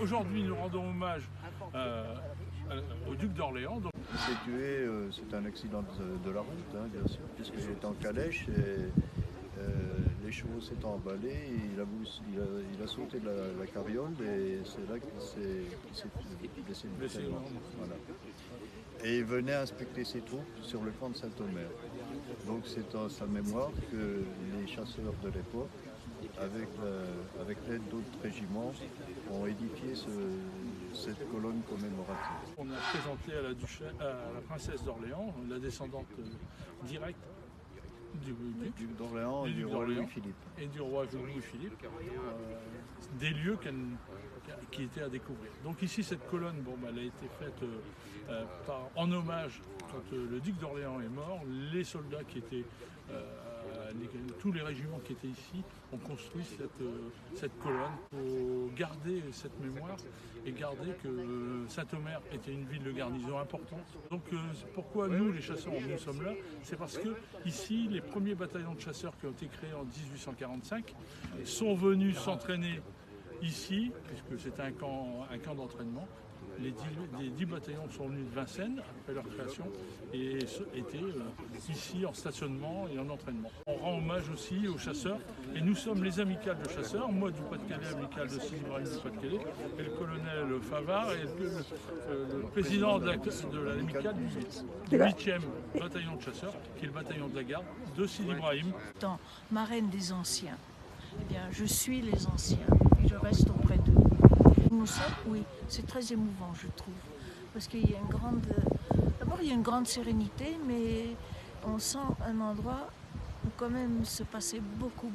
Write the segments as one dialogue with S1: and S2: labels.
S1: Aujourd'hui, nous rendons hommage au duc d'Orléans.
S2: Il s'est tué, c'est un accident de la route, hein, bien sûr, puisqu'il était en calèche et les chevaux s'étaient emballés, il a sauté de la carriole et c'est là qu'il s'est blessé. Voilà. Et il venait inspecter ses troupes sur le camp de Saint-Omer. Donc c'est en sa mémoire que les chasseurs de l'époque, avec l'aide d'autres régiments, ont édifié cette colonne commémorative.
S1: On a présenté à la princesse d'Orléans, la descendante directe du duc
S2: d'Orléans et du roi Louis-Philippe.
S1: Et du roi Louis-Philippe, des lieux qui étaient à découvrir. Donc ici, cette colonne, elle a été faite en hommage quand le duc d'Orléans est mort. Les soldats qui étaient, tous les régiments qui étaient ici ont construit cette colonne pour garder cette mémoire et garder que Saint-Omer était une ville de garnison importante. Donc pourquoi nous, les chasseurs, nous sommes là? C'est parce que ici, les premiers bataillons de chasseurs qui ont été créés en 1845 sont venus s'entraîner ici, puisque c'était un camp d'entraînement. Les 10 bataillons sont venus de Vincennes après leur création et étaient ici en stationnement et en entraînement. On rend hommage aussi aux chasseurs et nous sommes les amicales de chasseurs, moi du Pas-de-Calais, amicale de Sidi Ibrahim du Pas-de-Calais, et le colonel Favard et le président de l'amicale du 8e bataillon de chasseurs, qui est le bataillon de la garde de Sidi Ibrahim.
S3: Étant marraine des anciens, eh bien, je suis les anciens et je reste auprès d'eux. Nous sommes, oui, c'est très émouvant, je trouve, parce qu'il y a d'abord il y a une grande sérénité, mais on sent un endroit où quand même se passait beaucoup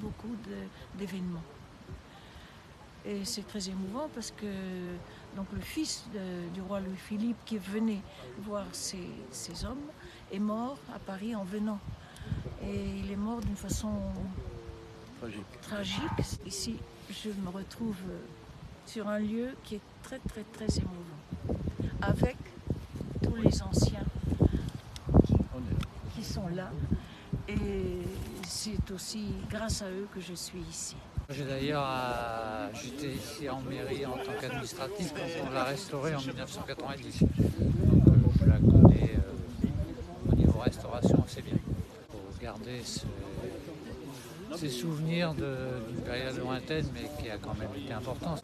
S3: d'événements. Et c'est très émouvant parce que donc le fils du roi Louis-Philippe qui venait voir ces hommes est mort à Paris en venant. Et il est mort d'une façon tragique. Ici, je me retrouve sur un lieu qui est très émouvant, avec tous les anciens qui sont là, et c'est aussi grâce à eux que je suis ici.
S4: J'étais ici en mairie en tant qu'administratif quand on l'a restaurée en 1990, donc je la connais au niveau restauration assez bien. Il faut garder ces souvenirs d'une période lointaine mais qui a quand même été importante.